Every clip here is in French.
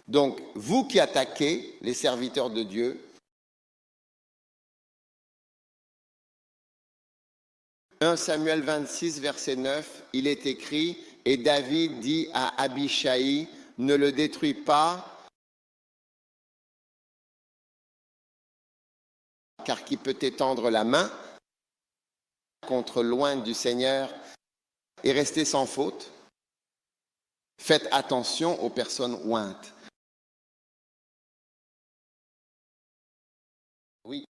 Donc, vous qui attaquez les serviteurs de Dieu, 1 Samuel 26, verset 9, il est écrit, « Et David dit à Abishai, ne le détruis pas, car qui peut étendre la main contre loin du Seigneur et rester sans faute. Faites attention aux personnes ointes. » Oui.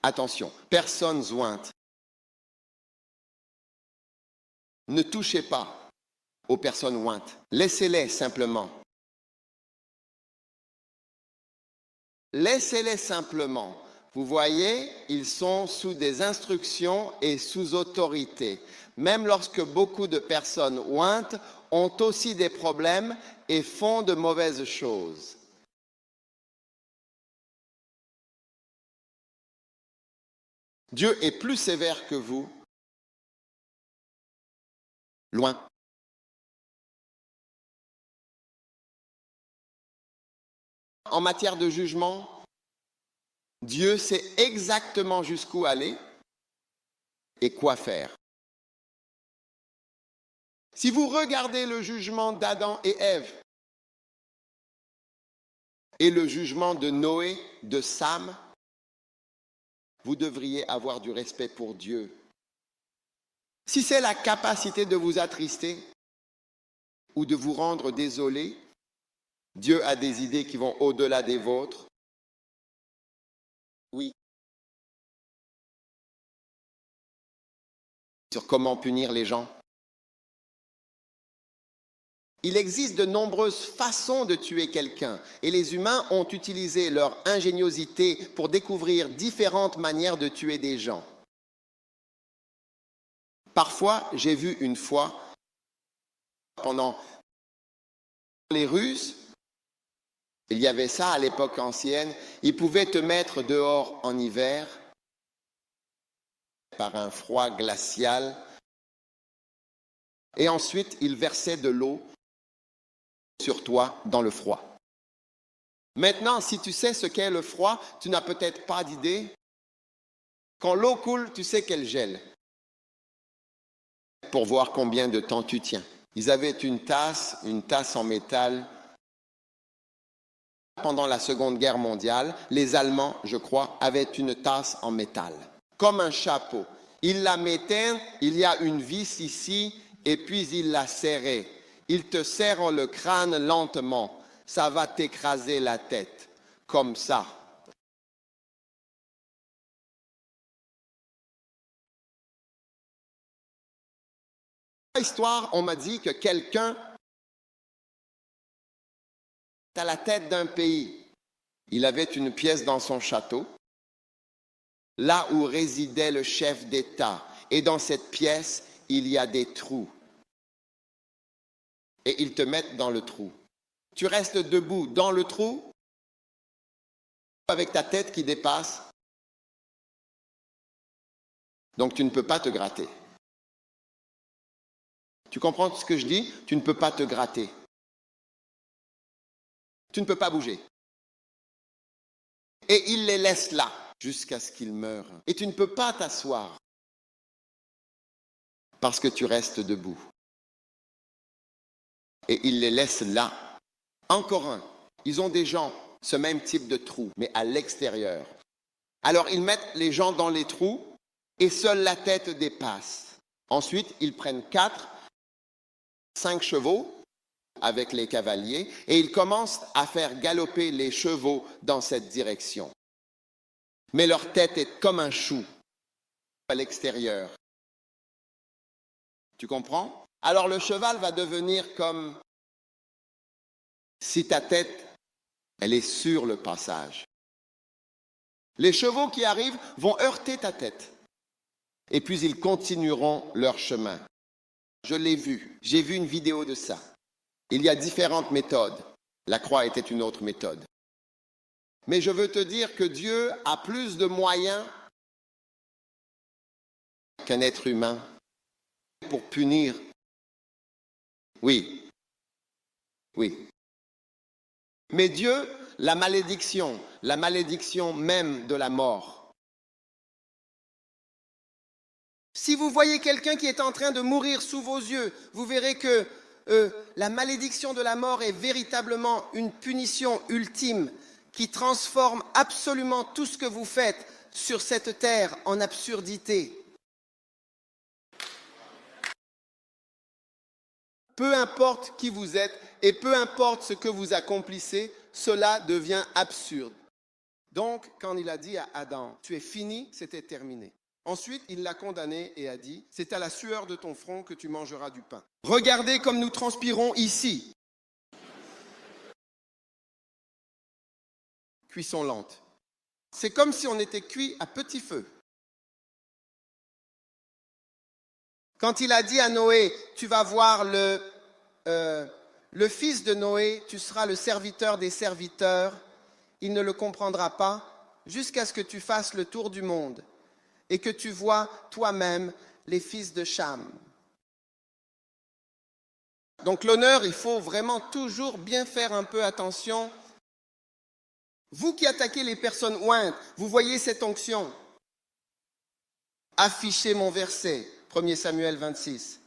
Attention, personnes ointes. Ne touchez pas aux personnes ointes. Laissez-les simplement. Laissez-les simplement. Vous voyez, ils sont sous des instructions et sous autorité. Même lorsque beaucoup de personnes ointes ont aussi des problèmes et font de mauvaises choses. Dieu est plus sévère que vous. Loin. En matière de jugement, Dieu sait exactement jusqu'où aller et quoi faire. Si vous regardez le jugement d'Adam et Ève et le jugement de Noé, de Sam, vous devriez avoir du respect pour Dieu. Si c'est la capacité de vous attrister ou de vous rendre désolé, Dieu a des idées qui vont au-delà des vôtres. Oui. Sur comment punir les gens. Il existe de nombreuses façons de tuer quelqu'un et les humains ont utilisé leur ingéniosité pour découvrir différentes manières de tuer des gens. Parfois, j'ai vu une fois, pendant les Russes, il y avait ça à l'époque ancienne, ils pouvaient te mettre dehors en hiver par un froid glacial et ensuite ils versaient de l'eau sur toi dans le froid. Maintenant, si tu sais ce qu'est le froid, tu n'as peut-être pas d'idée. Quand l'eau coule, tu sais qu'elle gèle. Pour voir combien de temps tu tiens. Ils avaient une tasse en métal. Pendant la Seconde Guerre mondiale, les Allemands, je crois, avaient une tasse en métal, comme un chapeau. Ils la mettaient, il y a une vis ici, et puis ils la serraient. Ils te serrent le crâne lentement. Ça va t'écraser la tête, comme ça. Histoire, on m'a dit que quelqu'un à la tête d'un pays, il avait une pièce dans son château, là où résidait le chef d'État. Et dans cette pièce, il y a des trous. Et ils te mettent dans le trou. Tu restes debout dans le trou, avec ta tête qui dépasse. Donc tu ne peux pas te gratter. Tu comprends ce que je dis? Tu ne peux pas te gratter. Tu ne peux pas bouger. Et il les laisse là jusqu'à ce qu'ils meurent. Et tu ne peux pas t'asseoir parce que tu restes debout. Et il les laisse là. Encore un. Ils ont des gens, ce même type de trou, mais à l'extérieur. Alors ils mettent les gens dans les trous et seule la tête dépasse. Ensuite, ils prennent 4, 5 chevaux avec les cavaliers et ils commencent à faire galoper les chevaux dans cette direction. Mais leur tête est comme un chou à l'extérieur. Tu comprends? Alors le cheval va devenir comme si ta tête, elle est sur le passage. Les chevaux qui arrivent vont heurter ta tête. Et puis ils continueront leur chemin. Je l'ai vu. J'ai vu une vidéo de ça. Il y a différentes méthodes. La croix était une autre méthode. Mais je veux te dire que Dieu a plus de moyens qu'un être humain pour punir. Oui. Oui. Mais Dieu, la malédiction même de la mort. Si vous voyez quelqu'un qui est en train de mourir sous vos yeux, vous verrez que la malédiction de la mort est véritablement une punition ultime qui transforme absolument tout ce que vous faites sur cette terre en absurdité. Peu importe qui vous êtes et peu importe ce que vous accomplissez, cela devient absurde. Donc, quand il a dit à Adam, tu es fini, c'était terminé. Ensuite, il l'a condamné et a dit, c'est à la sueur de ton front que tu mangeras du pain. Regardez comme nous transpirons ici. Cuisson lente. C'est comme si on était cuit à petit feu. Quand il a dit à Noé, tu vas voir le fils de Noé, tu seras le serviteur des serviteurs, il ne le comprendra pas jusqu'à ce que tu fasses le tour du monde et que tu vois toi-même les fils de Cham. Donc l'honneur, il faut vraiment toujours bien faire un peu attention. Vous qui attaquez les personnes ointes, vous voyez cette onction. Affichez mon verset, 1 Samuel 26.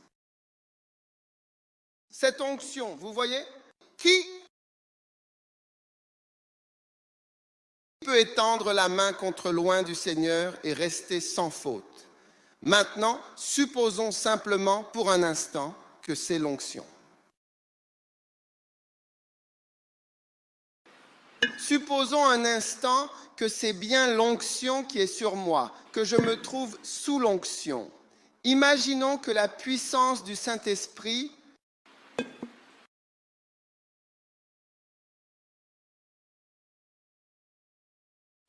Cette onction, vous voyez, qui peut étendre la main contre loin du Seigneur et rester sans faute? Maintenant, supposons simplement pour un instant que c'est l'onction. Supposons un instant que c'est bien l'onction qui est sur moi, que je me trouve sous l'onction. Imaginons que la puissance du Saint-Esprit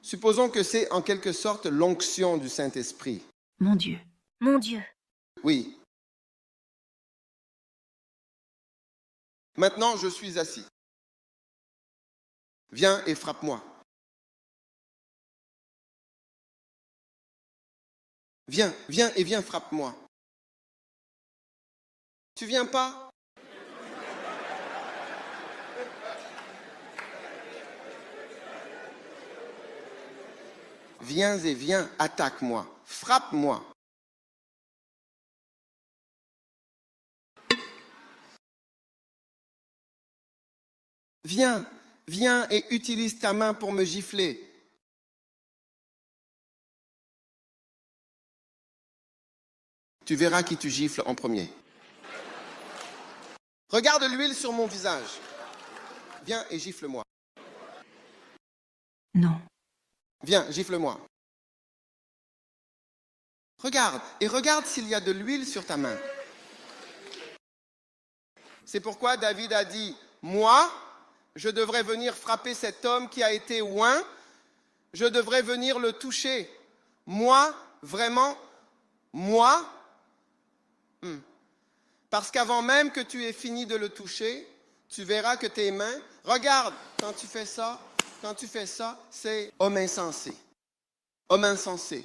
supposons que c'est en quelque sorte l'onction du Saint-Esprit. Mon Dieu, mon Dieu. Oui. Maintenant, je suis assis. Viens et frappe-moi. Viens et viens, frappe-moi. Tu viens pas? Viens et viens, attaque-moi, frappe-moi. Viens et utilise ta main pour me gifler. Tu verras qui tu gifles en premier. Regarde l'huile sur mon visage. Viens et gifle-moi. Non. Viens, gifle-moi. Regarde, et regarde s'il y a de l'huile sur ta main. C'est pourquoi David a dit, moi, je devrais venir frapper cet homme qui a été oint, je devrais venir le toucher. Moi, vraiment, moi, parce qu'avant même que tu aies fini de le toucher, tu verras que tes mains, regarde, quand tu fais ça, c'est homme insensé. Homme insensé.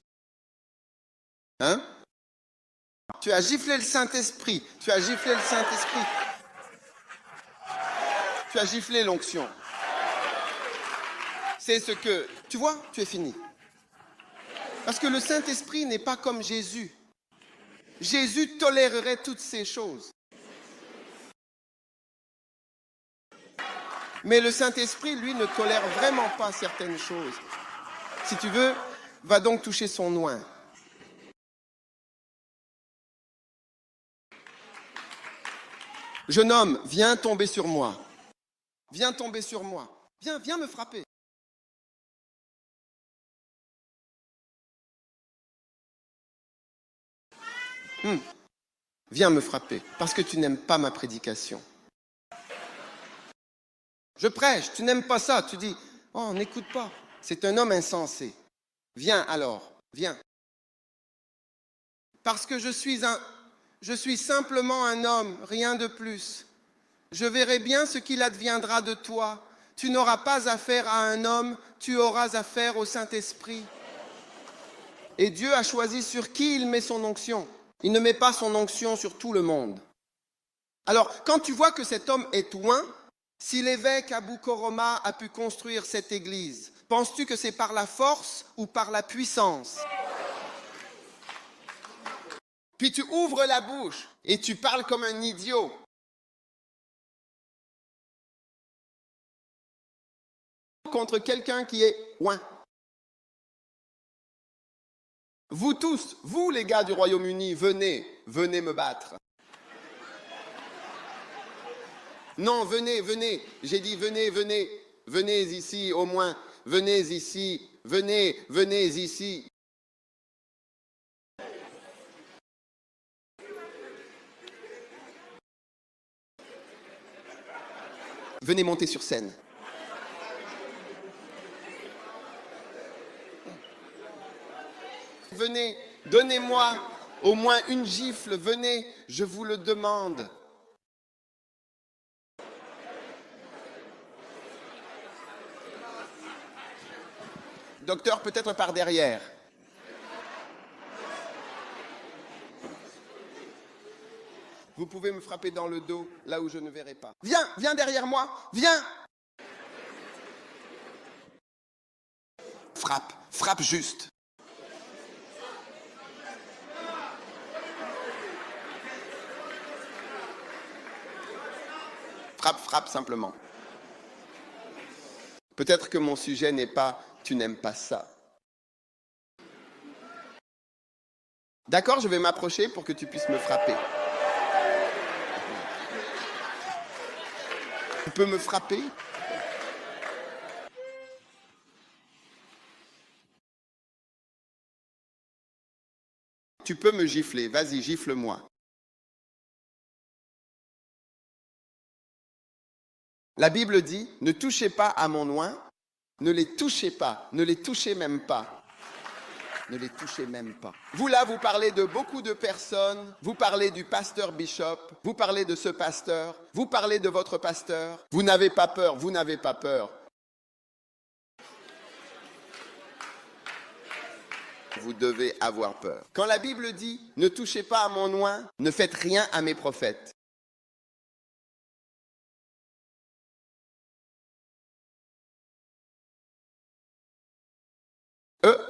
Hein? Tu as giflé le Saint-Esprit. Tu as giflé le Saint-Esprit. Tu as giflé l'onction. C'est ce que... Tu vois, tu es fini. Parce que le Saint-Esprit n'est pas comme Jésus. Jésus tolérerait toutes ces choses. Mais le Saint-Esprit, lui, ne tolère vraiment pas certaines choses. Si tu veux, va donc toucher son oint. Jeune homme, viens tomber sur moi. Viens tomber sur moi. Viens me frapper. Viens me frapper, parce que tu n'aimes pas ma prédication. Je prêche, tu n'aimes pas ça. Tu dis, oh, n'écoute pas. C'est un homme insensé. Viens alors, viens. Parce que je suis simplement un homme, rien de plus. Je verrai bien ce qu'il adviendra de toi. Tu n'auras pas affaire à un homme, tu auras affaire au Saint-Esprit. Et Dieu a choisi sur qui il met son onction. Il ne met pas son onction sur tout le monde. Alors, quand tu vois que cet homme est oint, Si l'évêque Abou Koroma a pu construire cette église, penses-tu que c'est par la force ou par la puissance? Puis tu ouvres la bouche et tu parles comme un idiot. Contre quelqu'un qui est loin. Vous tous, vous les gars du Royaume-Uni, venez me battre. Non, venez, j'ai dit venez ici au moins, venez ici, venez ici. Venez monter sur scène. Venez, donnez-moi au moins une gifle, venez, je vous le demande. Docteur, peut-être par derrière. Vous pouvez me frapper dans le dos, là où je ne verrai pas. Viens derrière moi, viens. Frappe juste. Frappe simplement. Peut-être que mon sujet n'est pas « tu n'aimes pas ça ». D'accord, je vais m'approcher pour que tu puisses me frapper. Tu peux me frapper? Tu peux me gifler, vas-y, gifle-moi. La Bible dit, ne touchez pas à mon oint, ne les touchez pas, ne les touchez même pas. Ne les touchez même pas. Vous là, vous parlez de beaucoup de personnes, vous parlez du pasteur Bishop, vous parlez de ce pasteur, vous parlez de votre pasteur. Vous n'avez pas peur, vous n'avez pas peur. Vous devez avoir peur. Quand la Bible dit, ne touchez pas à mon oint, ne faites rien à mes prophètes.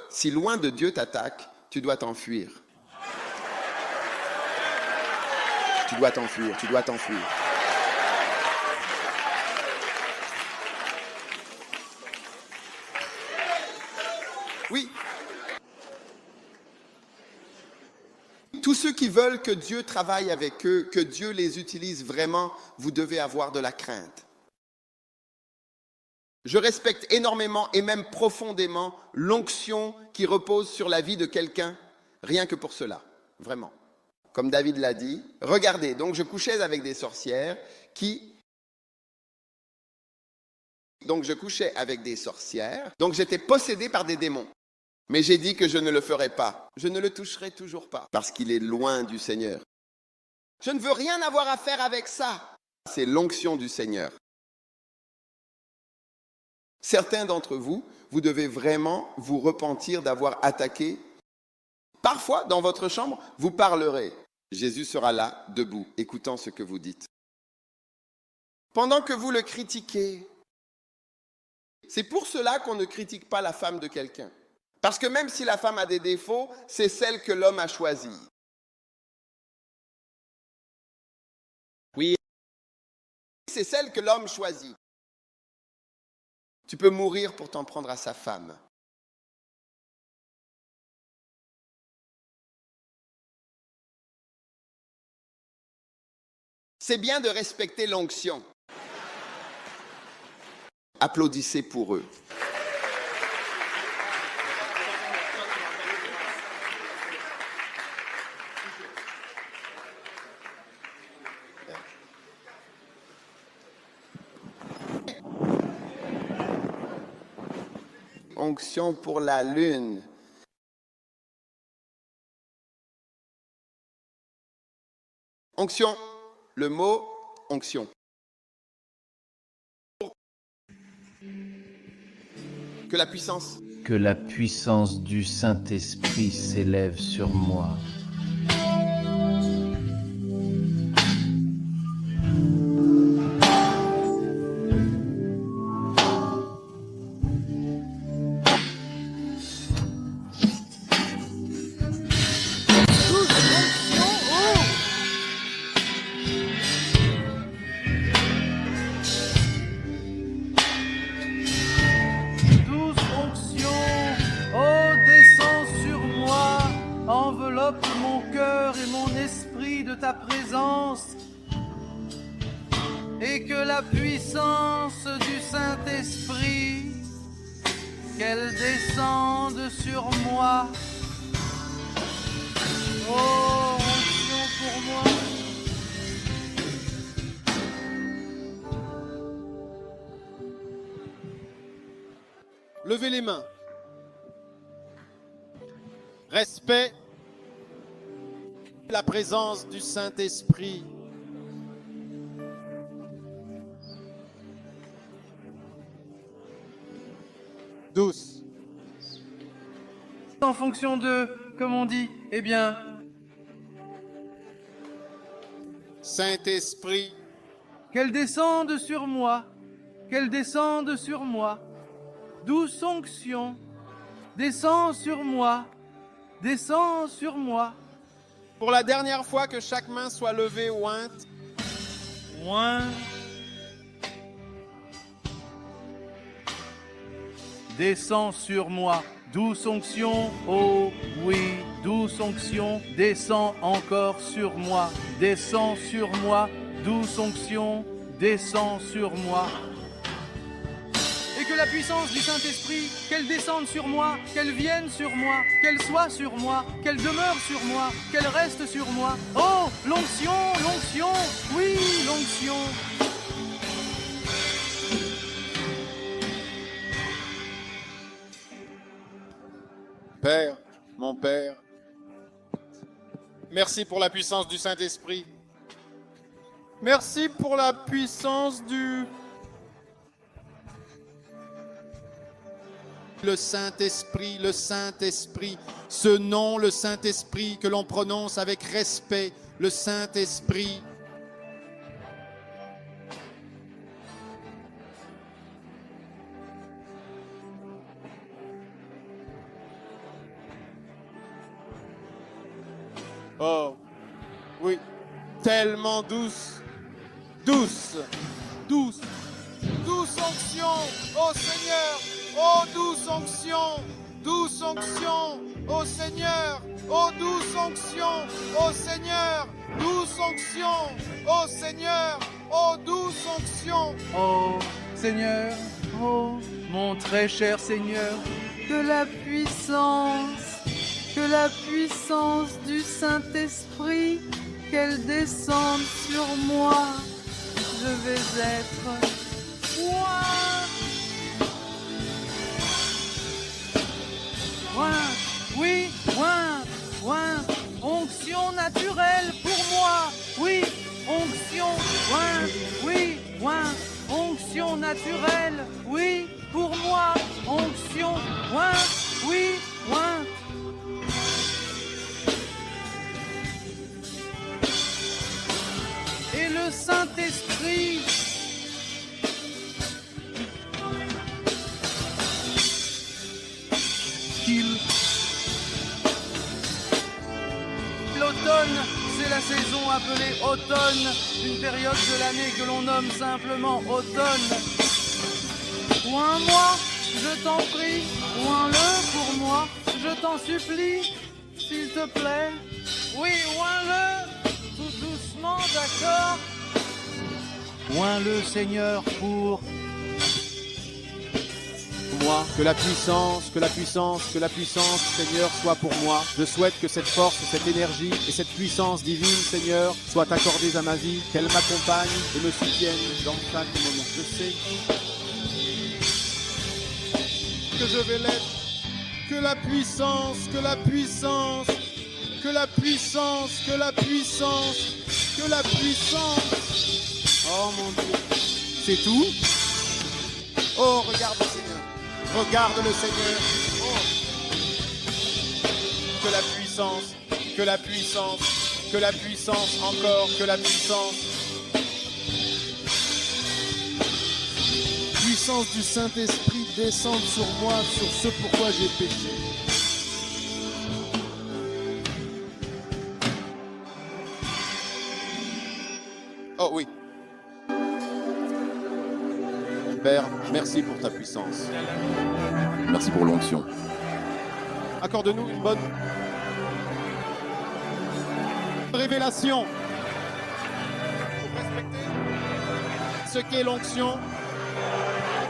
Si loin de Dieu t'attaque, tu dois t'enfuir. Tu dois t'enfuir, tu dois t'enfuir. Oui. Tous ceux qui veulent que Dieu travaille avec eux, que Dieu les utilise vraiment, vous devez avoir de la crainte. Je respecte énormément et même profondément l'onction qui repose sur la vie de quelqu'un, rien que pour cela, vraiment. Comme David l'a dit, regardez, donc je couchais avec des sorcières donc j'étais possédé par des démons. Mais j'ai dit que je ne le ferai pas, je ne le toucherai toujours pas, parce qu'il est loin du Seigneur. Je ne veux rien avoir à faire avec ça. C'est l'onction du Seigneur. Certains d'entre vous, vous devez vraiment vous repentir d'avoir attaqué. Parfois, dans votre chambre, vous parlerez. Jésus sera là, debout, écoutant ce que vous dites. Pendant que vous le critiquez, c'est pour cela qu'on ne critique pas la femme de quelqu'un. Parce que même si la femme a des défauts, c'est celle que l'homme a choisie. Oui, c'est celle que l'homme choisit. Tu peux mourir pour t'en prendre à sa femme. C'est bien de respecter l'onction. Applaudissez pour eux. Onction pour la lune. Onction, le mot onction. Que la puissance du Saint-Esprit s'élève sur moi. et que la puissance du Saint-Esprit, qu'elle descende sur moi. Oh, onction pour moi. Levez les mains. Respect la présence du Saint-Esprit. Douce. En fonction de, comme on dit, eh bien, Saint-Esprit, qu'elle descende sur moi, qu'elle descende sur moi. Douce onction, descend sur moi, descend sur moi. pour la dernière fois que chaque main soit levée, ointe. Oint. Descend sur moi, douce onction, oh oui, douce onction, descend encore sur moi, descend sur moi, douce onction, descend sur moi. Et que la puissance du Saint-Esprit, qu'elle descende sur moi, qu'elle vienne sur moi, qu'elle soit sur moi, qu'elle demeure sur moi, qu'elle reste sur moi. Oh, l'onction, l'onction, oui, l'onction. Père, mon Père, merci pour la puissance du Saint-Esprit. Merci pour la puissance du... Le Saint-Esprit, ce nom, le Saint-Esprit que l'on prononce avec respect, le Saint-Esprit. Oh, oui, tellement douce, douce, douce, douce onction, ô Seigneur, ô douce onction, ô Seigneur, ô douce onction, ô Seigneur, douce onction, ô Seigneur, ô douce onction. Oh Seigneur, oh mon très cher Seigneur, que la puissance du Saint-Esprit, qu'elle descende sur moi. Je vais être oint. Oui, oint, onction naturelle pour moi. Oui, onction, oint, oui, oint, onction naturelle, oui, pour moi. Onction, oint, oui, oint. Et le Saint-Esprit qu'il... L'automne, c'est la saison appelée automne, une période de l'année que l'on nomme simplement automne. Oins-moi, je t'en prie, oins-le pour moi, je t'en supplie, s'il te plaît. Oui, oins-le, tout doucement, d'accord. Oins-le, Seigneur, pour Moi, que la puissance, Seigneur, soit pour moi. Je souhaite que cette force, cette énergie et cette puissance divine, Seigneur, soient accordées à ma vie, qu'elle m'accompagne et me soutienne dans chaque moment. Je sais que je vais l'être. Que la puissance, oh mon Dieu, c'est tout? Oh, regarde le Seigneur. Regarde le Seigneur. Oh. Que la puissance, encore, que la puissance. Puissance du Saint-Esprit descende sur moi, sur ce pourquoi j'ai péché. Oh oui. Père, merci pour ta puissance. Merci pour l'onction. Accorde-nous une bonne révélation. Pour respecter ce qu'est l'onction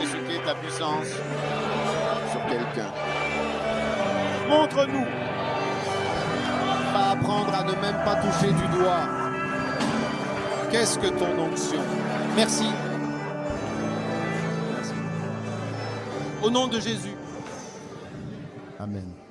et ce qu'est ta puissance sur quelqu'un. Montre-nous. Pas apprendre à ne même pas toucher du doigt. Qu'est-ce que ton onction? Merci. Merci. Au nom de Jésus. Amen.